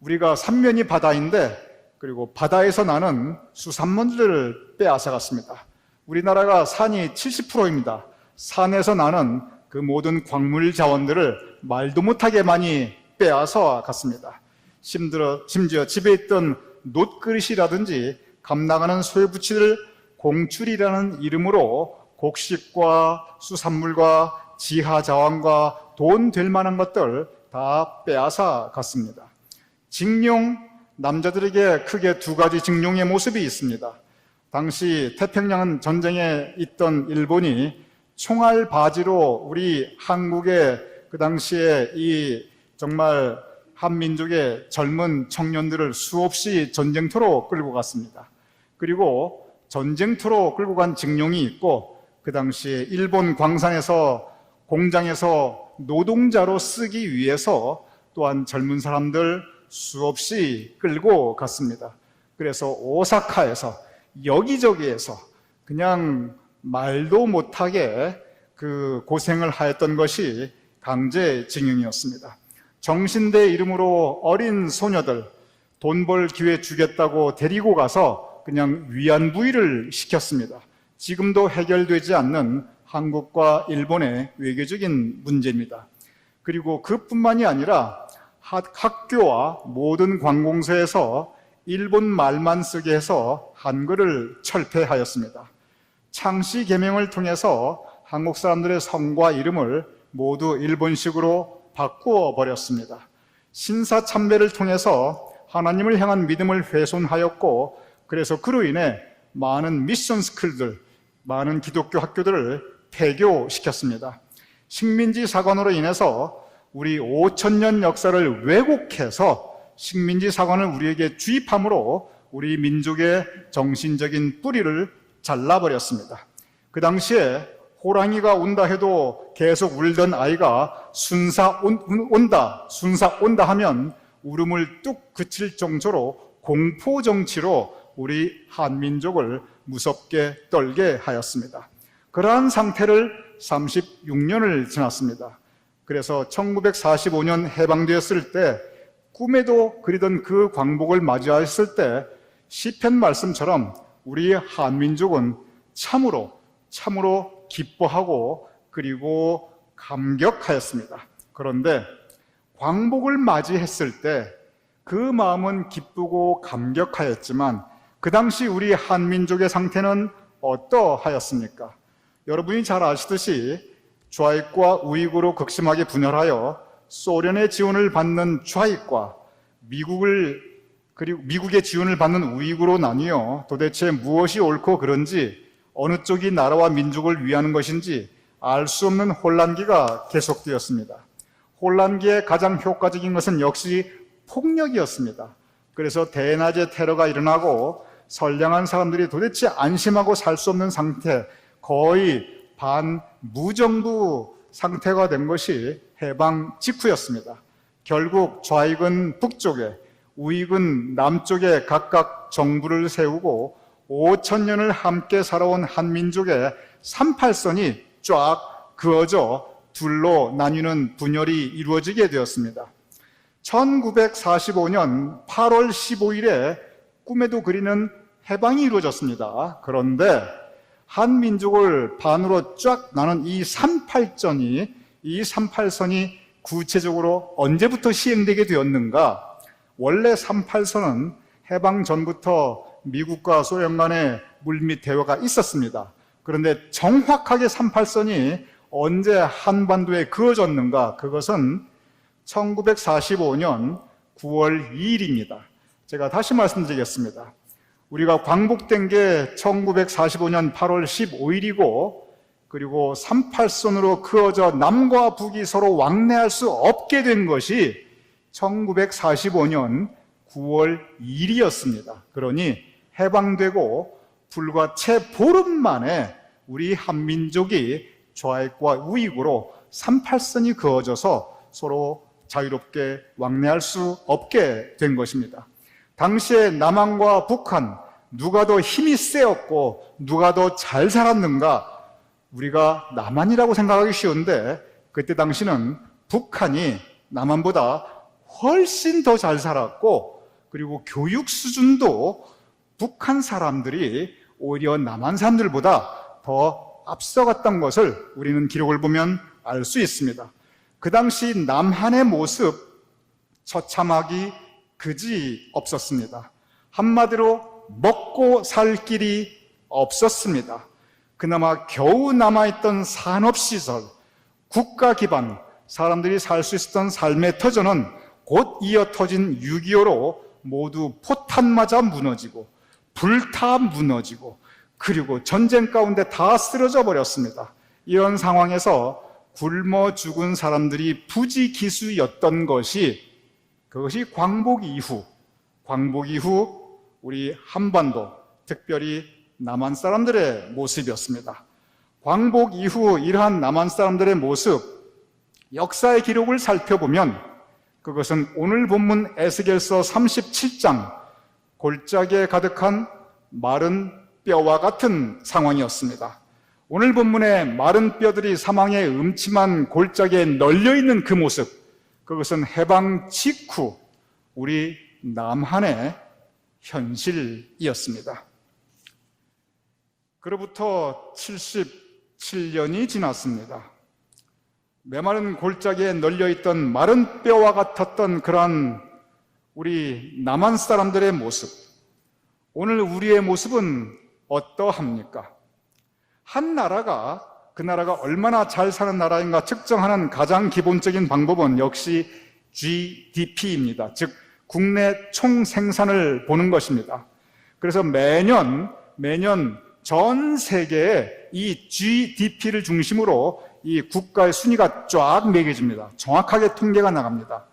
우리가 삼면이 바다인데, 그리고 바다에서 나는 수산물들을 빼앗아 갔습니다. 우리나라가 산이 70%입니다. 산에서 나는 그 모든 광물 자원들을 말도 못하게 많이 빼앗아 갔습니다. 심지어 집에 있던 놋그릇이라든지 감 나가는 소유부치를 공출이라는 이름으로 곡식과 수산물과 지하자원과 돈 될 만한 것들 다 빼앗아 갔습니다. 징용, 남자들에게 크게 두 가지 징용의 모습이 있습니다. 당시 태평양 전쟁에 있던 일본이 총알 바지로 우리 한국의 그 당시에 이 정말 한민족의 젊은 청년들을 수없이 전쟁터로 끌고 갔습니다. 그리고 전쟁터로 끌고 간 징용이 있고, 그 당시에 일본 광산에서 공장에서 노동자로 쓰기 위해서 또한 젊은 사람들 수없이 끌고 갔습니다. 그래서 오사카에서 여기저기에서 그냥 말도 못하게 그 고생을 하였던 것이 강제징용이었습니다. 정신대 이름으로 어린 소녀들 돈 벌 기회 주겠다고 데리고 가서 그냥 위안부위를 시켰습니다. 지금도 해결되지 않는 한국과 일본의 외교적인 문제입니다. 그리고 그뿐만이 아니라 학교와 모든 관공서에서 일본 말만 쓰게 해서 한글을 철폐하였습니다. 창씨 개명을 통해서 한국 사람들의 성과 이름을 모두 일본식으로 바꾸어 버렸습니다. 신사참배를 통해서 하나님을 향한 믿음을 훼손하였고, 그래서 그로 인해 많은 미션 스쿨들, 많은 기독교 학교들을 폐교시켰습니다. 식민지 사관으로 인해서 우리 5,000년 역사를 왜곡해서 식민지 사관을 우리에게 주입함으로 우리 민족의 정신적인 뿌리를 잘라버렸습니다. 그 당시에 호랑이가 온다 해도 계속 울던 아이가 순사 온다 하면 울음을 뚝 그칠 정도로 공포 정치로 우리 한민족을 무섭게 떨게 하였습니다. 그러한 상태를 36년을 지났습니다. 그래서 1945년 해방되었을 때 꿈에도 그리던 그 광복을 맞이하였을 때 시편 말씀처럼 우리 한민족은 참으로 기뻐하고 그리고 감격하였습니다. 그런데 광복을 맞이했을 때 그 마음은 기쁘고 감격하였지만 그 당시 우리 한민족의 상태는 어떠하였습니까? 여러분이 잘 아시듯이 좌익과 우익으로 극심하게 분열하여 소련의 지원을 받는 좌익과 미국의 지원을 받는 우익으로 나뉘어 도대체 무엇이 옳고 그른지 어느 쪽이 나라와 민족을 위하는 것인지 알 수 없는 혼란기가 계속되었습니다. 혼란기에 가장 효과적인 것은 역시 폭력이었습니다. 그래서 대낮에 테러가 일어나고 선량한 사람들이 도대체 안심하고 살 수 없는 상태, 거의 반무정부 상태가 된 것이 해방 직후였습니다. 결국 좌익은 북쪽에, 우익은 남쪽에 각각 정부를 세우고 5,000년을 함께 살아온 한민족의 38선이 쫙 그어져 둘로 나뉘는 분열이 이루어지게 되었습니다. 1945년 8월 15일에 꿈에도 그리는 해방이 이루어졌습니다. 그런데 한민족을 반으로 쫙 나눈 이 38선이 구체적으로 언제부터 시행되게 되었는가? 원래 38선은 해방 전부터 미국과 소련 간의 물밑 대화가 있었습니다. 그런데 정확하게 38선이 언제 한반도에 그어졌는가? 그것은 1945년 9월 2일입니다. 제가 다시 말씀드리겠습니다. 우리가 광복된 게 1945년 8월 15일이고 그리고 38선으로 그어져 남과 북이 서로 왕래할 수 없게 된 것이 1945년 9월 2일이었습니다. 그러니 해방되고 불과 채 보름 만에 우리 한민족이 좌익과 우익으로 38선이 그어져서 서로 자유롭게 왕래할 수 없게 된 것입니다. 당시에 남한과 북한 누가 더 힘이 세었고 누가 더 잘 살았는가? 우리가 남한이라고 생각하기 쉬운데 그때 당시는 북한이 남한보다 훨씬 더 잘 살았고 그리고 교육 수준도 북한 사람들이 오히려 남한 사람들보다 더 앞서갔던 것을 우리는 기록을 보면 알 수 있습니다. 그 당시 남한의 모습 처참하기 그지 없었습니다. 한마디로 먹고 살 길이 없었습니다. 그나마 겨우 남아있던 산업시설, 국가 기반, 사람들이 살 수 있었던 삶의 터전은 곧 이어 터진 6.25로 모두 포탄 맞아 무너지고 불타 무너지고 그리고 전쟁 가운데 다 쓰러져 버렸습니다. 이런 상황에서 굶어 죽은 사람들이 부지기수였던 것이 그것이 광복 이후 우리 한반도, 특별히 남한 사람들의 모습이었습니다. 광복 이후 이러한 남한 사람들의 모습, 역사의 기록을 살펴보면 그것은 오늘 본문 에스겔서 37장 골짜기에 가득한 마른 뼈와 같은 상황이었습니다. 오늘 본문의 마른 뼈들이 사망의 음침한 골짜기에 널려있는 그 모습, 그것은 해방 직후 우리 남한의 현실이었습니다. 그로부터 77년이 지났습니다. 메마른 골짜기에 널려있던 마른 뼈와 같았던 그러한 우리 남한 사람들의 모습, 오늘 우리의 모습은 어떠합니까? 한 나라가 그 나라가 얼마나 잘 사는 나라인가 측정하는 가장 기본적인 방법은 역시 GDP입니다. 즉 국내 총생산을 보는 것입니다. 그래서 매년 전 세계에 이 GDP를 중심으로 이 국가의 순위가 쫙 매겨집니다. 정확하게 통계가 나갑니다.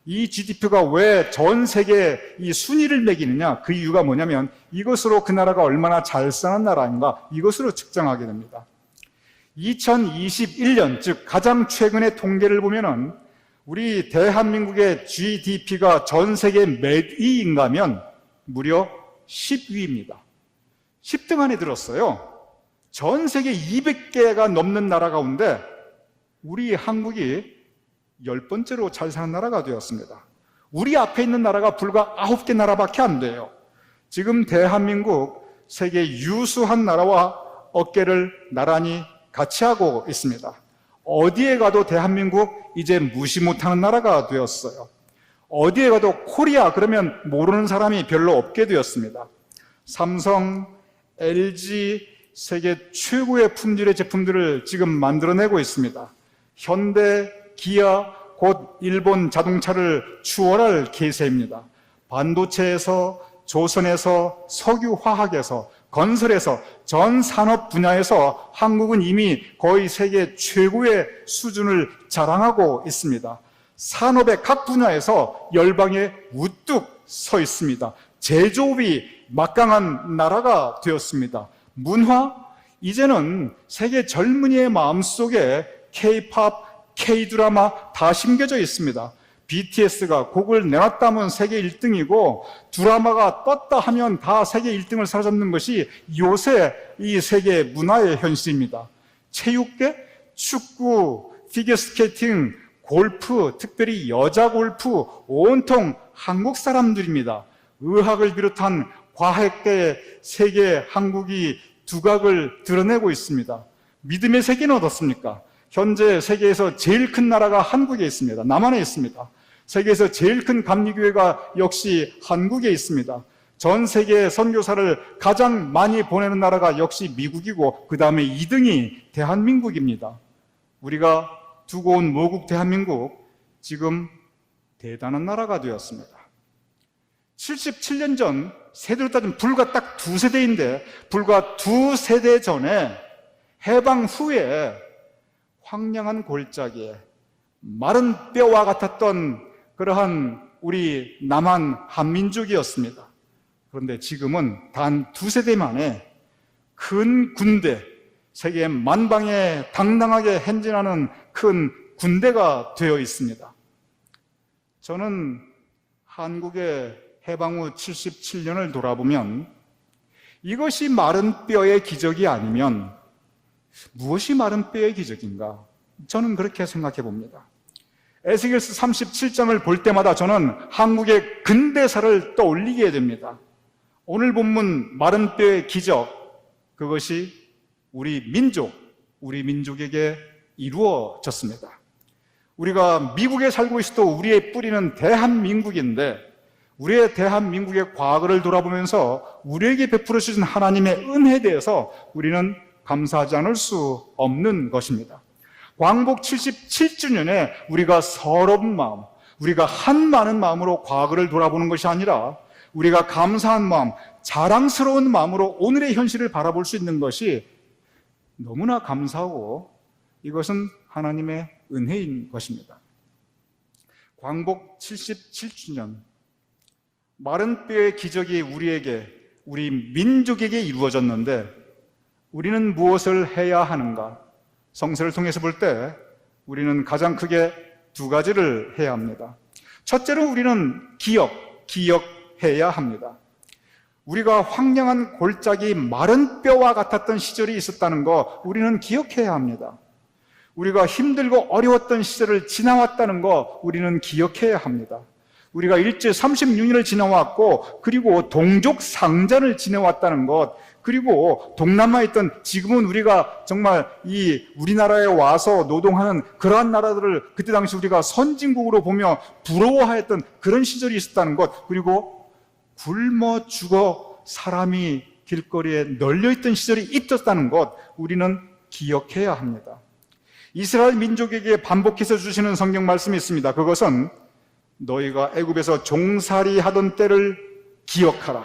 이 GDP가 왜 전 세계에 이 순위를 매기느냐? 그 이유가 뭐냐면 이것으로 그 나라가 얼마나 잘 사는 나라인가 이것으로 측정하게 됩니다. 2021년 즉 가장 최근의 통계를 보면은 우리 대한민국의 GDP가 전 세계 몇 위인가면 무려 10위입니다. 10등 안에 들었어요. 전 세계 200개가 넘는 나라 가운데 우리 한국이 10번째로 잘 사는 나라가 되었습니다. 우리 앞에 있는 나라가 불과 9개 나라밖에 안 돼요. 지금 대한민국 세계 유수한 나라와 어깨를 나란히 같이 하고 있습니다. 어디에 가도 대한민국 이제 무시 못하는 나라가 되었어요. 어디에 가도 코리아 그러면 모르는 사람이 별로 없게 되었습니다. 삼성, LG 세계 최고의 품질의 제품들을 지금 만들어내고 있습니다. 현대, 기아, 곧 일본 자동차를 추월할 기세입니다. 반도체에서, 조선에서, 석유화학에서, 건설에서, 전 산업 분야에서 한국은 이미 거의 세계 최고의 수준을 자랑하고 있습니다. 산업의 각 분야에서 열방에 우뚝 서 있습니다. 제조업이 막강한 나라가 되었습니다. 문화, 이제는 세계 젊은이의 마음속에 K-팝, K-드라마 다 심겨져 있습니다. BTS가 곡을 내놨다면 세계 1등이고 드라마가 떴다 하면 다 세계 1등을 사로잡는 것이 요새 이 세계 문화의 현실입니다. 체육계, 축구, 피겨스케이팅, 골프, 특별히 여자 골프 온통 한국 사람들입니다. 의학을 비롯한 과학계의 세계 한국이 두각을 드러내고 있습니다. 믿음의 세계는 어떻습니까? 현재 세계에서 제일 큰 나라가 한국에 있습니다. 남한에 있습니다. 세계에서 제일 큰 감리교회가 역시 한국에 있습니다. 전 세계 선교사를 가장 많이 보내는 나라가 역시 미국이고 그 다음에 2등이 대한민국입니다. 우리가 두고 온 모국 대한민국 지금 대단한 나라가 되었습니다. 77년 전 세대로 따지면 불과 딱 2세대인데 불과 2세대 전에 해방 후에 황량한 골짜기에 마른 뼈와 같았던 그러한 우리 남한 한민족이었습니다. 그런데 지금은 단 2세대 만에 큰 군대, 세계 만방에 당당하게 행진하는 큰 군대가 되어 있습니다. 저는 한국의 해방 후 77년을 돌아보면 이것이 마른 뼈의 기적이 아니면 무엇이 마른 뼈의 기적인가? 저는 그렇게 생각해 봅니다. 에스겔서 37장을 볼 때마다 저는 한국의 근대사를 떠올리게 됩니다. 오늘 본문 마른 뼈의 기적, 그것이 우리 민족에게 이루어졌습니다. 우리가 미국에 살고 있어도 우리의 뿌리는 대한민국인데 우리의 대한민국의 과거를 돌아보면서 우리에게 베풀어 주신 하나님의 은혜에 대해서 우리는 감사하지 않을 수 없는 것입니다. 광복 77주년에 우리가 서러운 마음, 우리가 한많은 마음으로 과거를 돌아보는 것이 아니라 우리가 감사한 마음, 자랑스러운 마음으로 오늘의 현실을 바라볼 수 있는 것이 너무나 감사하고 이것은 하나님의 은혜인 것입니다. 광복 77주년, 마른 뼈의 기적이 우리 민족에게 이루어졌는데 우리는 무엇을 해야 하는가? 성서를 통해서 볼 때 우리는 가장 크게 2가지를 해야 합니다. 첫째로 우리는 기억해야 합니다. 우리가 황량한 골짜기 마른 뼈와 같았던 시절이 있었다는 거 우리는 기억해야 합니다. 우리가 힘들고 어려웠던 시절을 지나왔다는 거 우리는 기억해야 합니다. 우리가 일제 36년을 지나왔고 그리고 동족 상잔을 지내왔다는 것, 그리고 동남아에 있던 지금은 우리가 정말 이 우리나라에 와서 노동하는 그러한 나라들을 그때 당시 우리가 선진국으로 보며 부러워하였던 그런 시절이 있었다는 것, 그리고 굶어 죽어 사람이 길거리에 널려있던 시절이 있었다는 것 우리는 기억해야 합니다. 이스라엘 민족에게 반복해서 주시는 성경 말씀이 있습니다. 그것은 너희가 애굽에서 종살이 하던 때를 기억하라.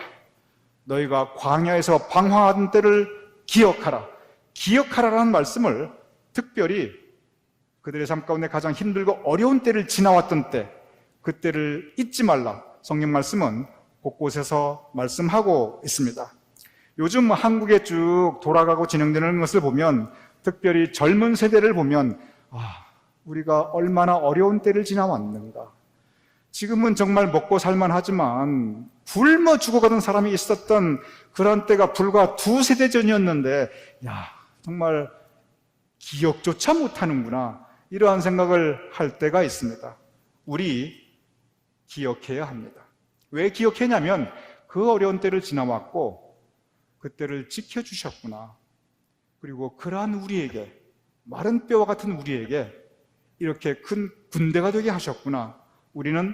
너희가 광야에서 방황하던 때를 기억하라. 기억하라라는 말씀을 특별히 그들의 삶 가운데 가장 힘들고 어려운 때를 지나왔던 때, 그때를 잊지 말라. 성경 말씀은 곳곳에서 말씀하고 있습니다. 요즘 한국에 쭉 돌아가고 진행되는 것을 보면, 특별히 젊은 세대를 보면 우리가 얼마나 어려운 때를 지나왔는가. 지금은 정말 먹고 살만하지만 굶어 죽어가던 사람이 있었던 그런 때가 불과 2세대 전이었는데, 야, 정말 기억조차 못하는구나, 이러한 생각을 할 때가 있습니다. 우리 기억해야 합니다. 왜 기억했냐면 그 어려운 때를 지나왔고 그때를 지켜주셨구나. 그리고 그러한 우리에게, 마른 뼈와 같은 우리에게 이렇게 큰 군대가 되게 하셨구나. 우리는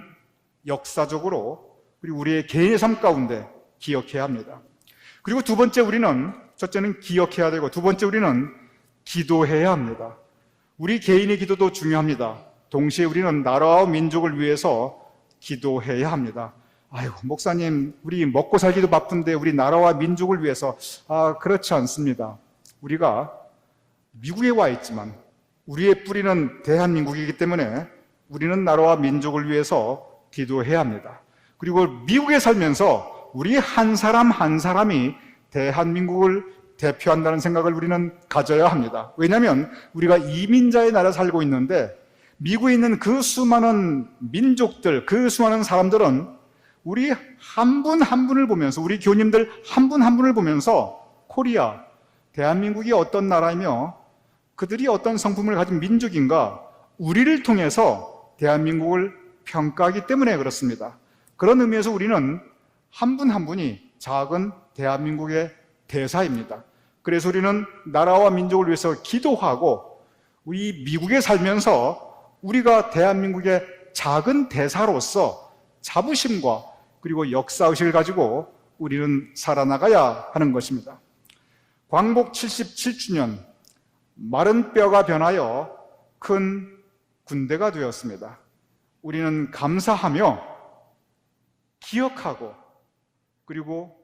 역사적으로, 그리고 우리의 개인의 삶 가운데 기억해야 합니다. 그리고 두 번째, 우리는, 첫째는 기억해야 되고, 두 번째 우리는 기도해야 합니다. 우리 개인의 기도도 중요합니다. 동시에 우리는 나라와 민족을 위해서 기도해야 합니다. 아유, 목사님, 우리 먹고 살기도 바쁜데 우리 나라와 민족을 위해서. 그렇지 않습니다. 우리가 미국에 와 있지만 우리의 뿌리는 대한민국이기 때문에 우리는 나라와 민족을 위해서 기도해야 합니다. 그리고 미국에 살면서 우리 한 사람 한 사람이 대한민국을 대표한다는 생각을 우리는 가져야 합니다. 왜냐하면 우리가 이민자의 나라에 살고 있는데, 미국에 있는 그 수많은 민족들, 그 수많은 사람들은 우리 한 분 한 분을 보면서, 우리 교님들 한 분 한 분을 보면서 코리아, 대한민국이 어떤 나라이며 그들이 어떤 성품을 가진 민족인가, 우리를 통해서 대한민국을 평가하기 때문에 그렇습니다. 그런 의미에서 우리는 한 분 한 분이 작은 대한민국의 대사입니다. 그래서 우리는 나라와 민족을 위해서 기도하고, 우리 미국에 살면서 우리가 대한민국의 작은 대사로서 자부심과 그리고 역사의식을 가지고 우리는 살아나가야 하는 것입니다. 광복 77주년, 마른 뼈가 변하여 큰 군대가 되었습니다. 우리는 감사하며 기억하고 그리고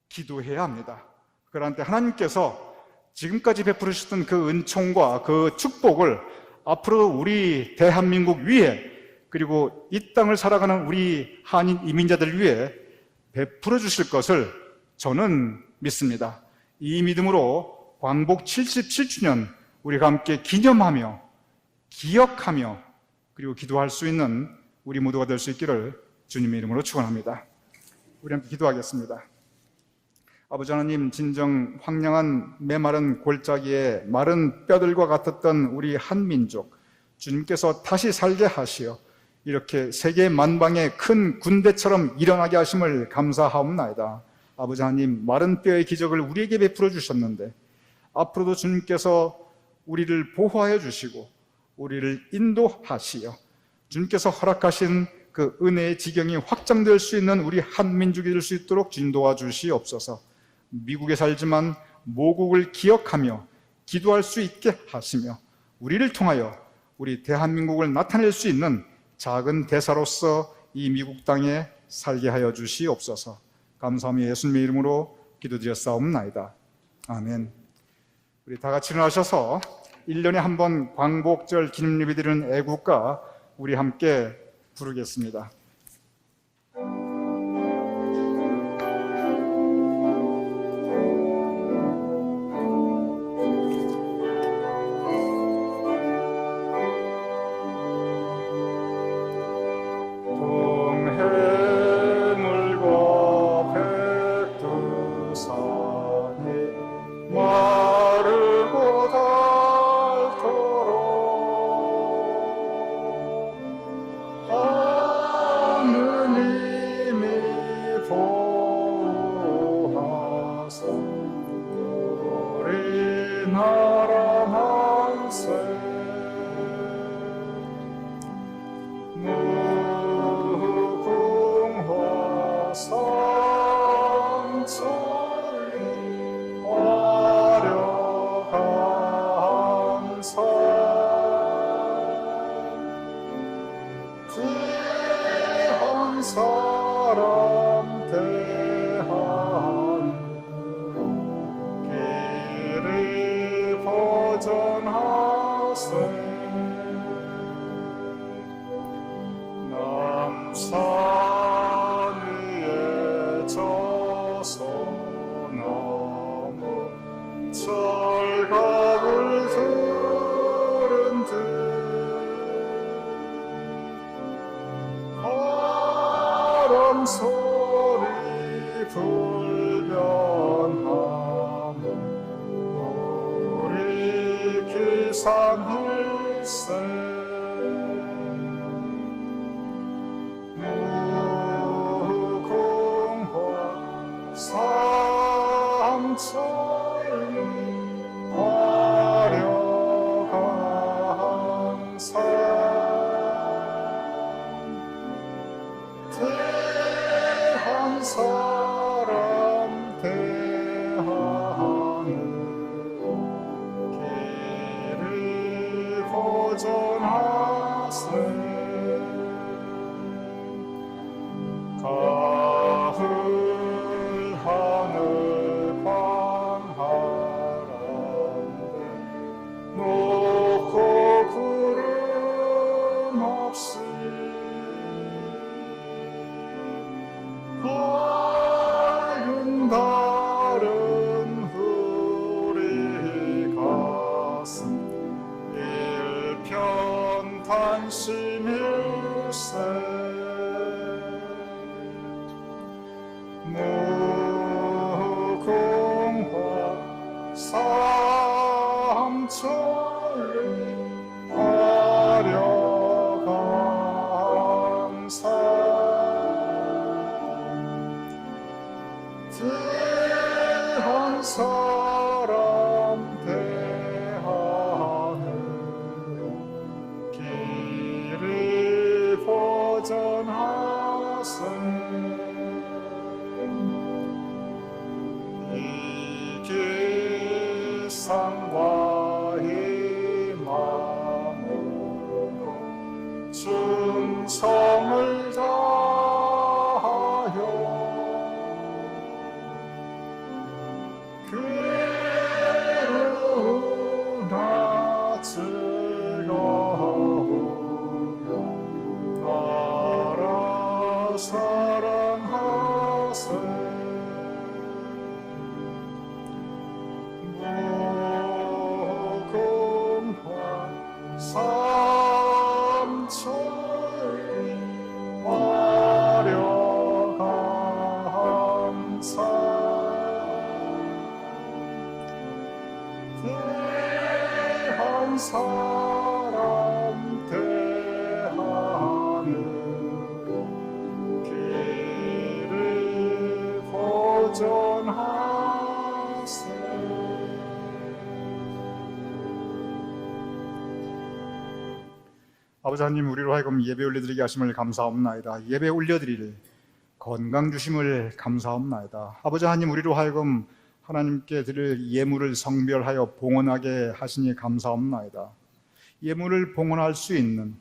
기도해야 합니다. 그런데 하나님께서 지금까지 베풀으셨던 그 은총과 그 축복을 앞으로 우리 대한민국 위에, 그리고 이 땅을 살아가는 우리 한인 이민자들 위해 베풀어 주실 것을 저는 믿습니다. 이 믿음으로 광복 77주년 우리가 함께 기념하며 기억하며 그리고 기도할 수 있는 우리 모두가 될 수 있기를 주님의 이름으로 축원합니다. 우리 함께 기도하겠습니다. 아버지 하나님, 진정 황량한 메마른 골짜기에 마른 뼈들과 같았던 우리 한민족, 주님께서 다시 살게 하시어 이렇게 세계 만방의 큰 군대처럼 일어나게 하심을 감사하옵나이다. 아버지 하나님, 마른 뼈의 기적을 우리에게 베풀어 주셨는데 앞으로도 주님께서 우리를 보호하여 주시고 우리를 인도하시어 주님께서 허락하신 그 은혜의 지경이 확장될 수 있는 우리 한민족이 될 수 있도록 주님 도와주시옵소서. 미국에 살지만 모국을 기억하며 기도할 수 있게 하시며 우리를 통하여 우리 대한민국을 나타낼 수 있는 작은 대사로서 이 미국 땅에 살게 하여 주시옵소서. 감사하며 예수님의 이름으로 기도드렸사옵나이다. 아멘. 우리 다 같이 일어나셔서 1년에 한 번 광복절 기념예배 드리는 애국가 우리 함께 부르겠습니다. 사람 대하는 길을 보전하세. 남산 위에 저소나무 철갑을 들은 듯 불변하며 우리 기상할세 무궁화 삼천리 화려한 산 대한 사람 대하늘 길을 보존하세 가을 하늘 광활한데 높고 구름 없이 밝은 달은 우리 가슴 일편단심일세 무궁화 삼천리 화려한 산 대한 사람 대하늘 길을 보전하세 이 길상과 희망으로 충성을 다하여 그러나 즐거우며 나라 사랑하세 무궁화 삼천리 화려한 산 대한 사람 대하늘로 길을 보존하세 아버지 하나님 우리로 하여금 예배 올려드리게 하심을 감사옵나이다. 예배 올려드릴 건강 주심을 감사옵나이다. 아버지 하나님 우리로 하여금 하나님께 드릴 예물을 성별하여 봉헌하게 하시니 감사옵나이다. 예물을 봉헌할 수 있는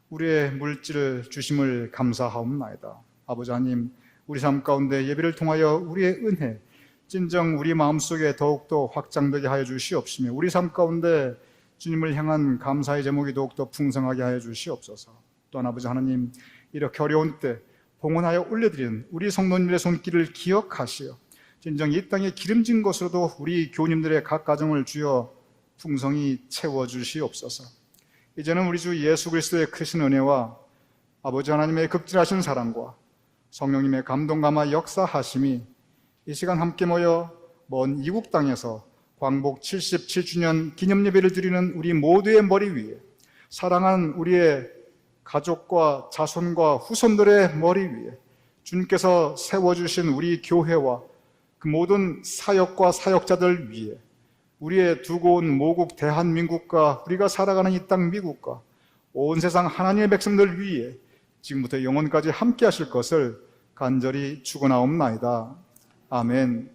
우리의 물질을 주심을 감사하옵나이다. 아버지 하나님 우리 삶 가운데 예배를 통하여 우리의 은혜 진정 우리 마음속에 더욱더 확장되게 하여 주시옵시며 우리 삶 가운데 주님을 향한 감사의 제목이 더욱더 풍성하게 하여 주시옵소서. 또한 아버지 하나님 이렇게 어려운 때 봉헌하여 올려드리는 우리 성도님들의 손길을 기억하시어 진정 이 땅에 기름진 것으로도 우리 교우님들의 각 가정을 주여 풍성히 채워주시옵소서. 이제는 우리 주 예수 그리스도의 크신 은혜와 아버지 하나님의 극진하신 사랑과 성령님의 감동 감화 역사하심이 이 시간 함께 모여 먼 이국 땅에서 광복 77주년 기념예배를 드리는 우리 모두의 머리 위에 사랑한 우리의 가족과 자손과 후손들의 머리 위에 주님께서 세워주신 우리 교회와 그 모든 사역과 사역자들 위에 우리의 두고 온 모국 대한민국과 우리가 살아가는 이 땅 미국과 온 세상 하나님의 백성들 위에 지금부터 영원까지 함께 하실 것을 간절히 축원하옵나이다. 아멘.